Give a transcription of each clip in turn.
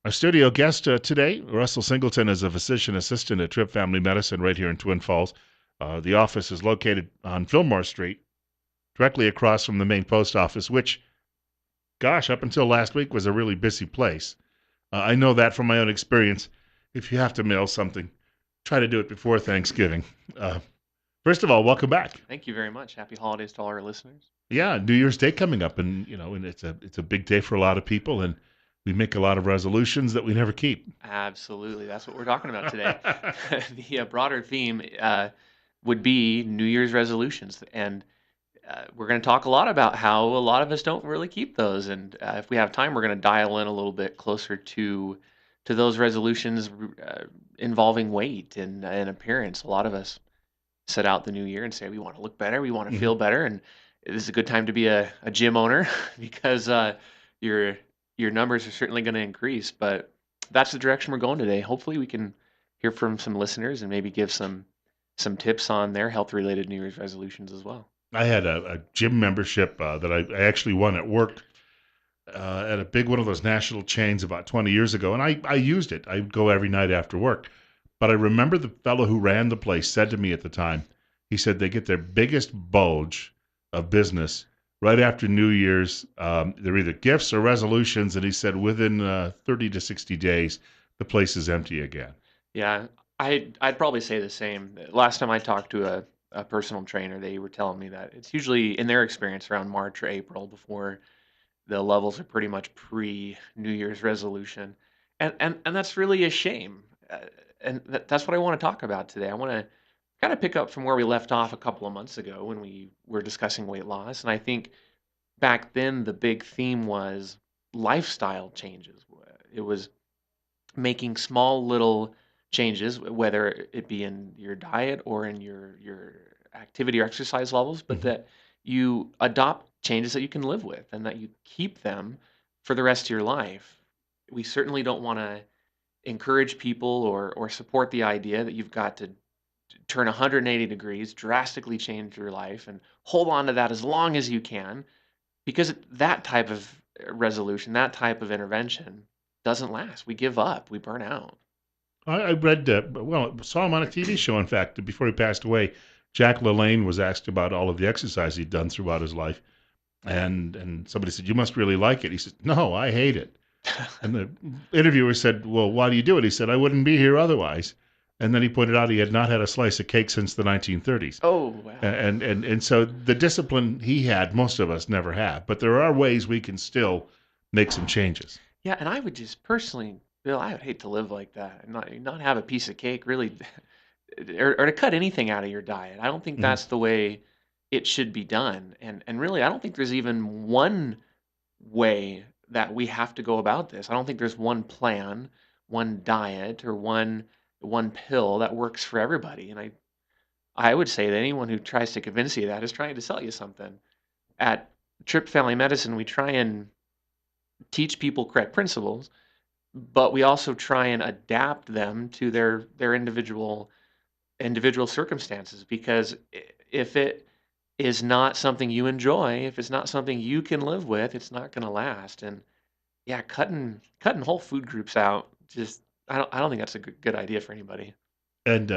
Our studio guest today, Russell Singleton, is a physician assistant at Trip Family Medicine right here in Twin Falls. The office is located on Fillmore Street, directly across from the main post office, which, gosh, up until last week was a really busy place. I know that from my own experience. If you have to mail something, try to do it before Thanksgiving. Uh, First of all, welcome back. Thank you very much. Happy holidays to all our listeners. Yeah, New Year's Day coming up, and and it's a big day for a lot of people, and we make a lot of resolutions that we never keep. Absolutely. That's what we're talking about today. The broader theme would be New Year's resolutions. And we're going to talk a lot about how a lot of us don't really keep those. And if we have time, we're going to dial in a little bit closer to those resolutions involving weight and appearance. A lot of us set out the new year and say we want to look better, we want to Mhm. feel better, and this is a good time to be a gym owner because your your numbers are certainly going to increase. But that's the direction we're going today. Hopefully, we can hear from some listeners and maybe give some tips on their health related New Year's resolutions as well. I had a gym membership that I actually won at work at a big one of those national chains about 20 years ago, and I used it. I'd go every night after work. But I remember the fellow who ran the place said to me at the time, he said they get their biggest bulge of business right after New Year's. They're either gifts or resolutions, and he said within 30 to 60 days, the place is empty again. Yeah, I'd probably say the same. Last time I talked to a personal trainer, they were telling me that it's usually in their experience around March or April before the levels are pretty much pre New Year's resolution, and that's really a shame. And that's what I want to talk about today. I want to kind of pick up from where we left off a couple of months ago when we were discussing weight loss, and I think back then the big theme was lifestyle changes. It was making small little changes, whether it be in your diet or in your activity or exercise levels, but Mhm. that you adopt changes that you can live with and that you keep them for the rest of your life. We certainly don't want to encourage people or support the idea that you've got to turn 180 degrees, drastically change your life and hold on to that as long as you can because that type of resolution, that type of intervention doesn't last. We give up, we burn out. I read, saw him on a TV show, in fact, before he passed away. Jack LaLanne was asked about all of the exercise he'd done throughout his life. And somebody said, "You must really like it." He said, "No, I hate it." And the interviewer said, "Well, why do you do it?" He said, "I wouldn't be here otherwise." And then he pointed out he had not had a slice of cake since the 1930s. Oh, wow. And so the discipline he had, most of us never have. But there are ways we can still make some changes. Yeah, and I would just personally, Bill, I would hate to live like that and not have a piece of cake, really, or to cut anything out of your diet. I don't think Mhm. that's the way it should be done. And really, I don't think there's even one way that we have to go about this. I don't think there's one plan, one diet, or one pill that works for everybody. And I would say that anyone who tries to convince you that is trying to sell you something. At Trip Family Medicine, we try and teach people correct principles, but we also try and adapt them to their individual circumstances because if it is not something you enjoy, if it's not something you can live with, it's not going to last. And yeah, cutting whole food groups out just I don't think that's a good idea for anybody. And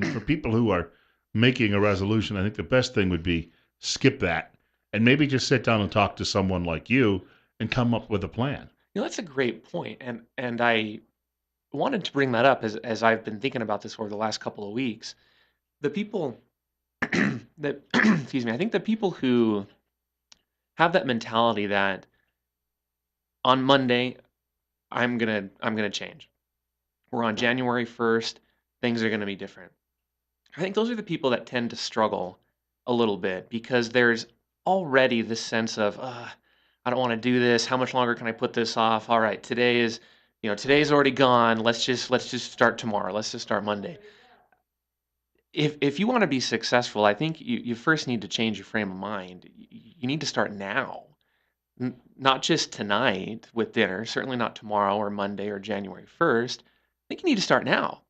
for people who are making a resolution, I think the best thing would be skip that and maybe just sit down and talk to someone like you and come up with a plan. That's a great point, and I wanted to bring that up as I've been thinking about this over the last couple of weeks. The people that excuse me, I think the people who have that mentality that on Monday I'm gonna change. Or on January 1st, things are gonna be different. I think those are the people that tend to struggle a little bit because there's already this sense of, I don't want to do this. How much longer can I put this off? All right, today's already gone. Let's just start tomorrow. Let's just start Monday. If you want to be successful, I think you first need to change your frame of mind. You need to start now. Not just tonight with dinner, certainly not tomorrow or Monday or January 1st. I think you need to start now.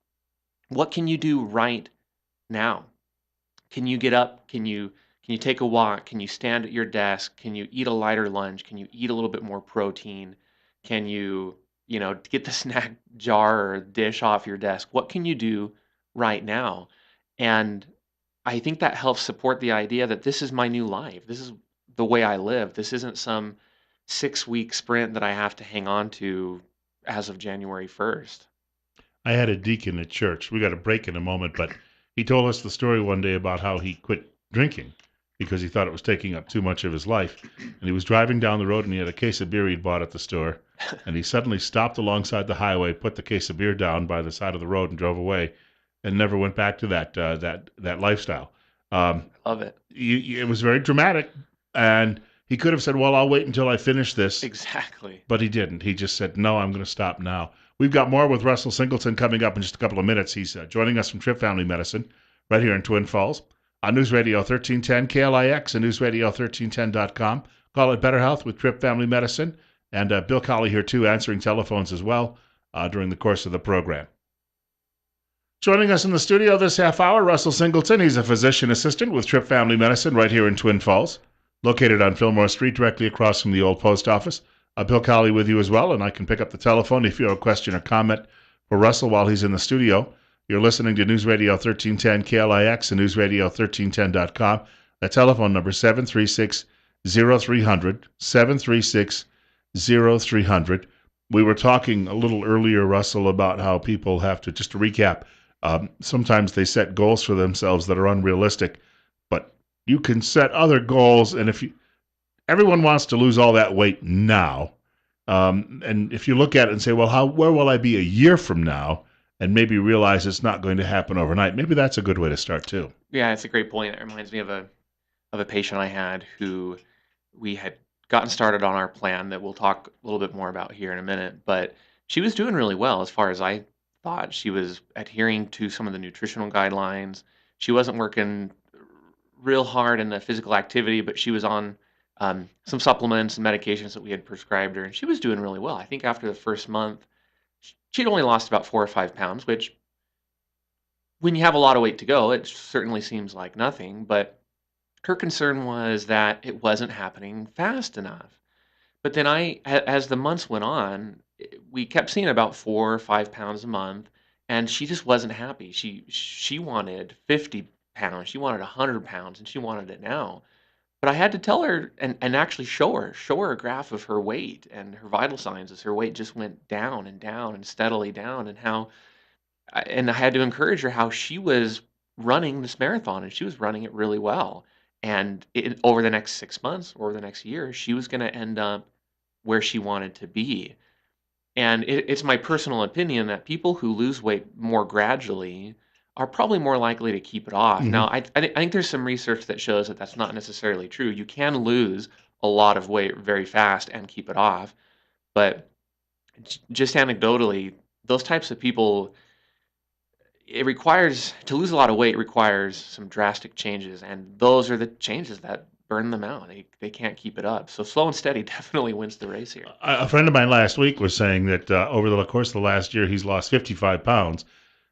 What can you do right now? Can you get up? Can you take a walk? Can you stand at your desk? Can you eat a lighter lunch? Can you eat a little bit more protein? Can you? to get the snack jar or dish off your desk. What can you do right now? And I think that helps support the idea that this is my new life. This is the way I live. This isn't some 6-week sprint that I have to hang on to as of January 1st. I had a deacon at church. We got a break in a moment, but he told us the story one day about how he quit drinking because he thought it was taking up too much of his life. And he was driving down the road and he had a case of beer he'd bought at the store. And he suddenly stopped alongside the highway, put the case of beer down by the side of the road, and drove away, and never went back to that lifestyle. Um, I love it. it was very dramatic, and he could have said, "Well, I'll wait until I finish this," Exactly. but he didn't. He just said, "No, I'm going to stop now." We've got more with Russell Singleton coming up in just a couple of minutes. He's joining us from Trip Family Medicine right here in Twin Falls on News Radio 1310 KLIX and newsradio1310.com. Call it Better Health with Trip Family Medicine. And Bill Colley here, too, answering telephones as well during the course of the program. Joining us in the studio this half hour, Russell Singleton. He's a physician assistant with Trip Family Medicine right here in Twin Falls, located on Fillmore Street, directly across from the old post office. Bill Colley with you as well, and I can pick up the telephone if you have a question or comment for Russell while he's in the studio. You're listening to News Radio 1310 KLIX and newsradio1310.com. That telephone number 736-0300, 736-0300. We were talking a little earlier, Russell, about how people have to, just to recap, sometimes they set goals for themselves that are unrealistic, but you can set other goals, and everyone wants to lose all that weight now, and if you look at it and say, well, where will I be a year from now, and maybe realize it's not going to happen overnight, maybe that's a good way to start too. Yeah, it's a great point. It reminds me of a patient I had who we had gotten started on our plan that we'll talk a little bit more about here in a minute, but she was doing really well as far as I thought. She was adhering to some of the nutritional guidelines. She wasn't working real hard in the physical activity, but she was on some supplements and medications that we had prescribed her, and she was doing really well. I think after the first month, she'd only lost about 4 or 5 pounds, which when you have a lot of weight to go, it certainly seems like nothing, but her concern was that it wasn't happening fast enough. But then as the months went on, we kept seeing about 4 or 5 pounds a month, and she just wasn't happy. She wanted 50 pounds, she wanted 100 pounds, and she wanted it now. But I had to tell her and actually show her a graph of her weight and her vital signs as her weight just went down and down and steadily down, and I had to encourage her how she was running this marathon, and she was running it really well. And over the next 6 months, or the next year, she was going to end up where she wanted to be. And it's my personal opinion that people who lose weight more gradually are probably more likely to keep it off. Mm-hmm. Now, I think there's some research that shows that that's not necessarily true. You can lose a lot of weight very fast and keep it off, but just anecdotally, those types of people, it requires to lose a lot of weight requires some drastic changes, and those are the changes that burn them out. They can't keep it up. So slow and steady definitely wins the race here. A friend of mine last week was saying that over the course of the last year, he's lost 55 pounds,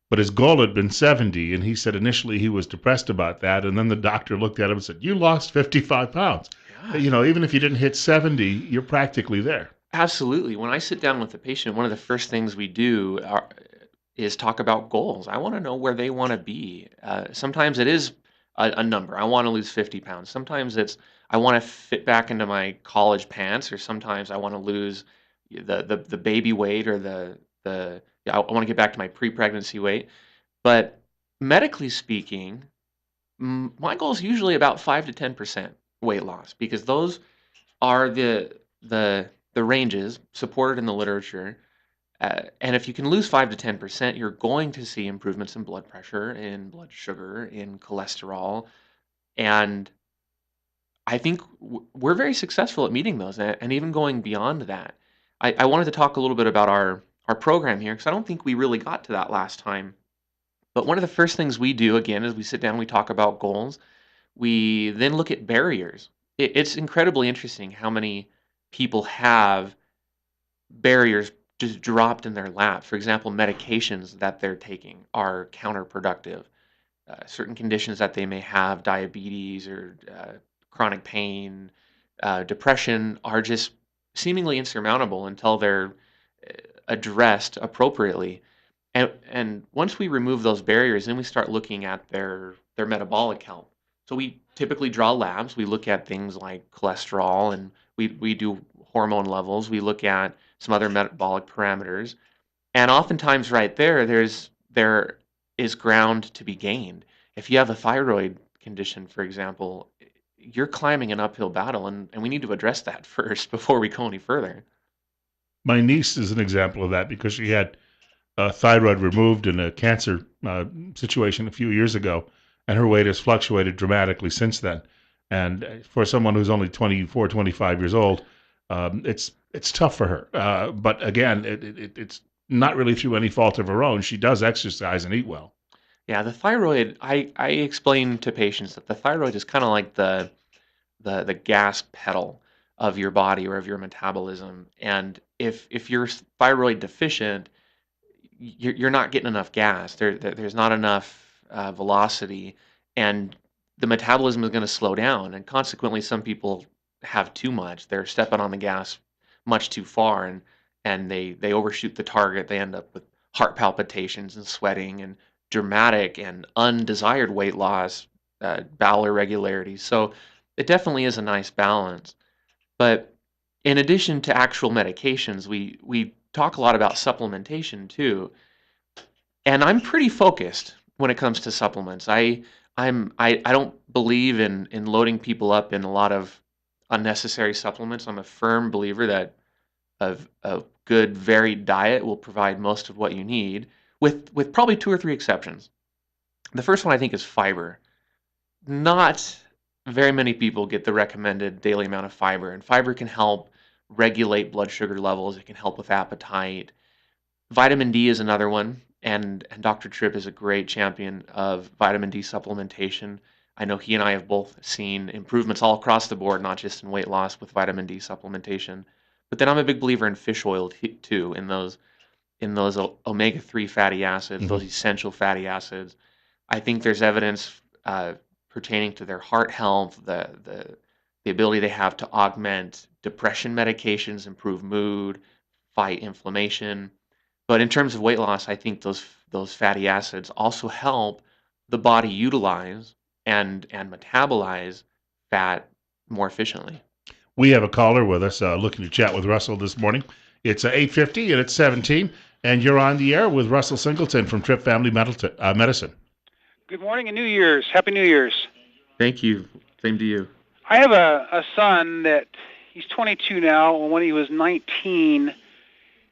but his goal had been 70. And he said initially he was depressed about that. And then the doctor looked at him and said, "You lost 55 pounds. Yeah, Even if you didn't hit 70, you're practically there." absolutely. When I sit down with the patient, one of the first things we do is talk about goals. I want to know where they want to be. Sometimes it is a number. I want to lose 50 pounds. Sometimes it's I want to fit back into my college pants, or sometimes I want to lose the baby weight, or the yeah, I want to get back to my pre-pregnancy weight. But medically speaking, my goal is usually about 5 to 10% weight loss, because those are the ranges supported in the literature. And if you can lose 5 to 10%, you're going to see improvements in blood pressure, in blood sugar, in cholesterol. And I think we're very successful at meeting those, and even going beyond that. I wanted to talk a little bit about our program here, because I don't think we really got to that last time. But one of the first things we do, again, is we sit down, we talk about goals. We then look at barriers. It's incredibly interesting how many people have barriers just dropped in their lap. For example, medications that they're taking are counterproductive. Certain conditions that they may have, diabetes or chronic pain, depression, are just seemingly insurmountable until they're addressed appropriately. And once we remove those barriers, then we start looking at their metabolic health. So we typically draw labs. We look at things like cholesterol, and we do hormone levels. We look at some other metabolic parameters. And oftentimes right there is ground to be gained. If you have a thyroid condition, for example, you're climbing an uphill battle, and we need to address that first before we go any further. My niece is an example of that because she had thyroid removed in a cancer situation a few years ago, and her weight has fluctuated dramatically since then. And for someone who's only 24, 25 years old, it's tough for her. But again, it's not really through any fault of her own. She does exercise and eat well. Yeah, the thyroid, I explain to patients that the thyroid is kind of like the gas pedal of your body or of your metabolism. And if you're thyroid deficient, you're not getting enough gas. There's not enough velocity, and the metabolism is going to slow down. And consequently, some people have too much. They're stepping on the gas much too far, and they overshoot the target. They end up with heart palpitations and sweating and dramatic and undesired weight loss, bowel irregularities. So it definitely is a nice balance. But in addition to actual medications, we talk a lot about supplementation too. And I'm pretty focused when it comes to supplements. I don't believe in loading people up in a lot of unnecessary supplements. I'm a firm believer that a good varied diet will provide most of what you need, with probably two or three exceptions. The first one I think is fiber. Not very many people get the recommended daily amount of fiber, and fiber can help regulate blood sugar levels. It can help with appetite. Vitamin D is another one, and Dr. Tripp is a great champion of vitamin D supplementation. I know he and I have both seen improvements all across the board, not just in weight loss with vitamin D supplementation. But then I'm a big believer in fish oil too, in those omega-3 fatty acids, Hmm. those essential fatty acids. I think there's evidence pertaining to their heart health, the ability they have to augment depression medications, improve mood, fight inflammation. But in terms of weight loss, I think those fatty acids also help the body utilize and metabolize fat more efficiently. We have a caller with us looking to chat with Russell this morning. It's 8:50 and it's 17, and you're on the air with Russell Singleton from Tripp Family Medicine. Good morning and New Year's. Happy New Year's. Thank you. Same to you. I have a son that he's 22 now. And when he was 19,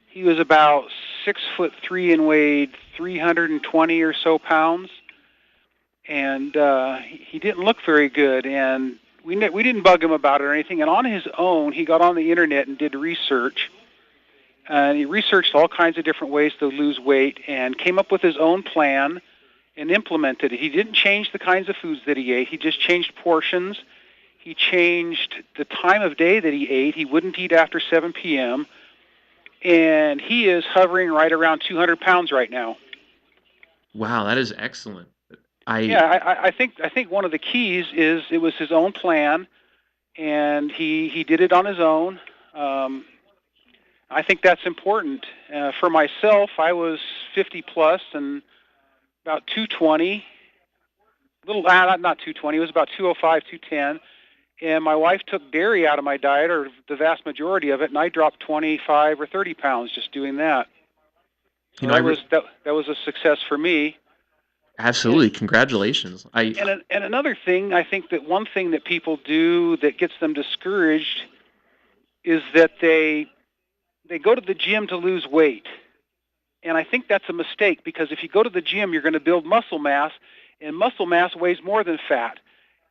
he was about 6'3" and weighed 320 or so pounds. And he didn't look very good. And we didn't bug him about it or anything. And on his own, he got on the internet and did research. And he researched all kinds of different ways to lose weight and came up with his own plan and implemented it. He didn't change the kinds of foods that he ate. He just changed portions. He changed the time of day that he ate. He wouldn't eat after 7 p.m. And he is hovering right around 200 pounds right now. Wow, that is excellent. I think one of the keys is it was his own plan, and he did it on his own. I think that's important. For myself, I was 50 plus and about 220, not 220, it was about 205, 210. And my wife took dairy out of my diet, or the vast majority of it, and I dropped 25 or 30 pounds just doing that. So that was a success for me. Absolutely, congratulations. And another thing, I think that one thing that people do that gets them discouraged is that they go to the gym to lose weight. And I think that's a mistake, because if you go to the gym, you're going to build muscle mass, and muscle mass weighs more than fat.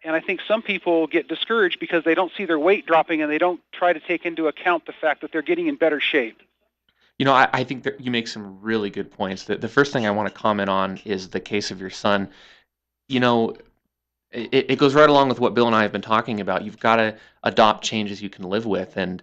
And I think some people get discouraged because they don't see their weight dropping, and they don't try to take into account the fact that they're getting in better shape. I think that you make some really good points. The first thing I want to comment on is the case of your son. You know, it goes right along with what Bill and I have been talking about. You've got to adopt changes you can live with. And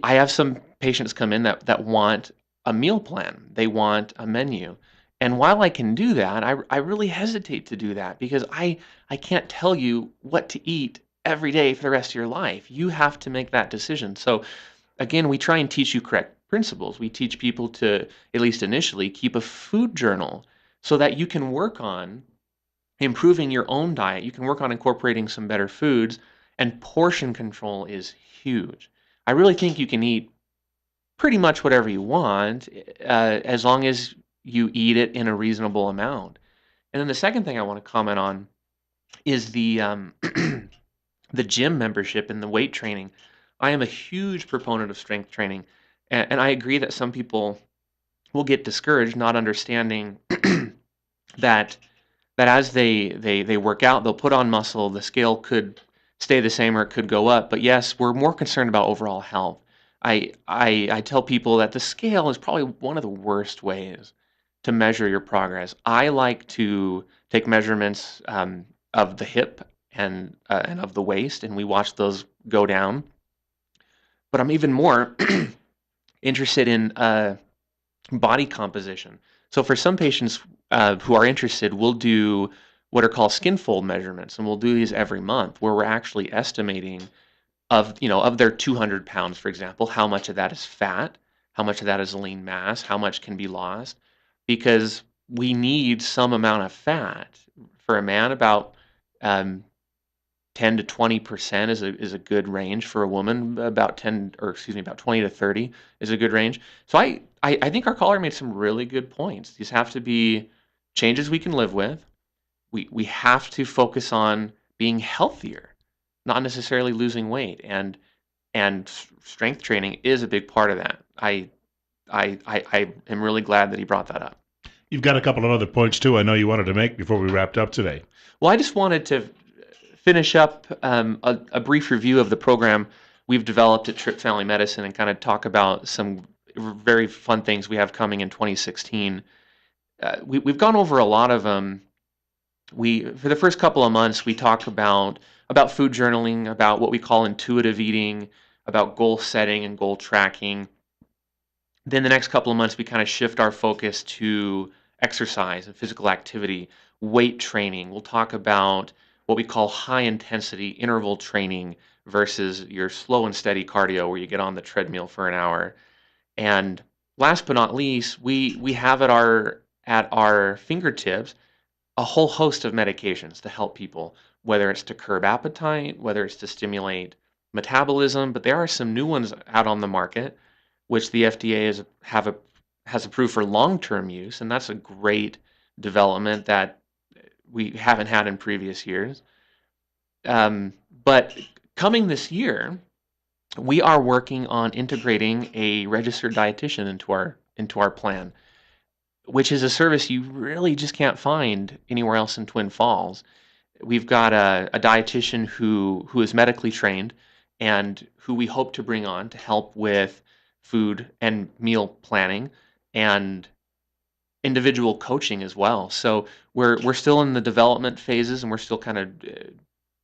I have some patients come in that want a meal plan. They want a menu. And while I can do that, I really hesitate to do that, because I can't tell you what to eat every day for the rest of your life. You have to make that decision. So again, we try and teach you correct principles. We teach people to, at least initially, keep a food journal so that you can work on improving your own diet. You can work on incorporating some better foods, and portion control is huge. I really think you can eat pretty much whatever you want as long as you eat it in a reasonable amount. And then the second thing I want to comment on is the gym membership and the weight training. I am a huge proponent of strength training, and I agree that some people will get discouraged not understanding that as they work out, they'll put on muscle. The scale could stay the same or it could go up. But yes, we're more concerned about overall health. I tell people that the scale is probably one of the worst ways to measure your progress. I like to take measurements of the hip and of the waist, and we watch those go down. But I'm even more interested in body composition. So for some patients who are interested, we'll do what are called skin fold measurements, and we'll do these every month, where we're actually estimating of their 200 pounds, for example, how much of that is fat, how much of that is lean mass, how much can be lost, because we need some amount of fat for a man. About 10 to 20% is a good range for a woman. About 20 to 30 is a good range. So I think our caller made some really good points. These have to be changes we can live with. We have to focus on being healthier, not necessarily losing weight, and strength training is a big part of that. I am really glad that he brought that up. You've got a couple of other points too I know you wanted to make before we wrapped up today. Well, I just wanted to finish up a brief review of the program we've developed at Tripp Family Medicine and kind of talk about some very fun things we have coming in 2016. We've gone over a lot of them. For the first couple of months, we talk about food journaling, about what we call intuitive eating, about goal setting and goal tracking. Then the next couple of months, we kind of shift our focus to exercise and physical activity, weight training. We'll talk about what we call high intensity interval training versus your slow and steady cardio where you get on the treadmill for an hour. And last but not least, we have at our fingertips a whole host of medications to help people, whether it's to curb appetite, whether it's to stimulate metabolism. But there are some new ones out on the market, which the FDA has approved for long-term use, and that's a great development that we haven't had in previous years. But coming this year, we are working on integrating a registered dietitian into our plan, which is a service you really just can't find anywhere else in Twin Falls. We've got a dietitian who is medically trained and who we hope to bring on to help with food and meal planning and individual coaching as well. So we're still in the development phases, and we're still kind of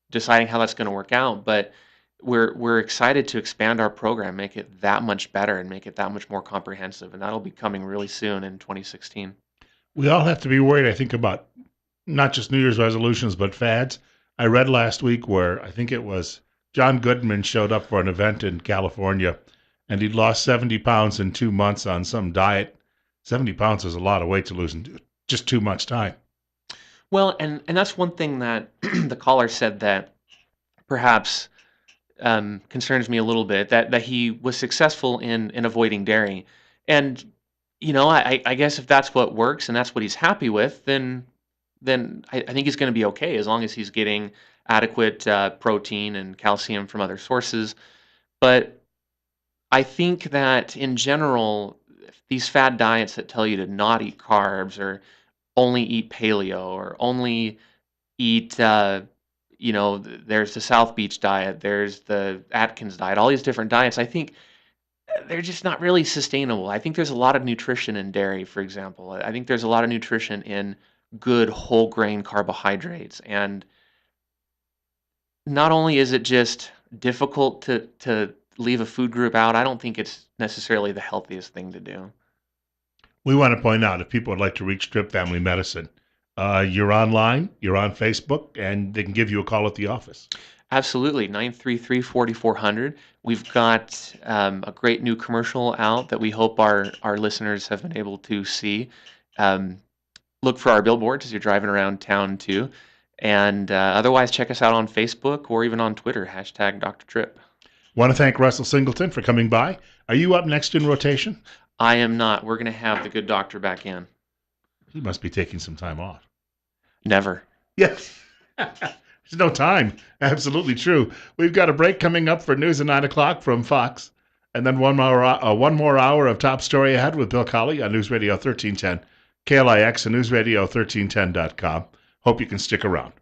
deciding how that's going to work out. But we're excited to expand our program, make it that much better, and make it that much more comprehensive. And that'll be coming really soon in 2016. We all have to be worried, I think, about not just New Year's resolutions, but fads. I read last week where I think it was John Goodman showed up for an event in California, and he'd lost 70 pounds in 2 months on some diet. 70 pounds is a lot of weight to lose in just too much time. Well, and that's one thing that the caller said that perhaps concerns me a little bit, that he was successful in avoiding dairy. And, I guess if that's what works and that's what he's happy with, then I think he's going to be okay as long as he's getting adequate protein and calcium from other sources. But I think that in general, these fad diets that tell you to not eat carbs or only eat paleo or only eat, there's the South Beach diet, there's the Atkins diet, all these different diets, I think they're just not really sustainable. I think there's a lot of nutrition in dairy, for example. I think there's a lot of nutrition in good whole grain carbohydrates. And not only is it just difficult to leave a food group out, I don't think it's necessarily the healthiest thing to do. We want to point out, if people would like to reach Tripp Family Medicine, You're online, you're on Facebook, and they can give you a call at the office. Absolutely, 933-4400. We've got a great new commercial out that we hope our listeners have been able to see. Look for our billboards as you're driving around town too. And otherwise, check us out on Facebook or even on Twitter, hashtag Dr. Trip. Want to thank Russell Singleton for coming by. Are you up next in rotation? I am not. We're going to have the good doctor back in. He must be taking some time off. Never. Yes. There's no time. Absolutely true. We've got a break coming up for news at 9 o'clock from Fox. And then one more hour of Top Story Ahead with Bill Colley on News Radio 1310, KLIX and NewsRadio1310.com. Hope you can stick around.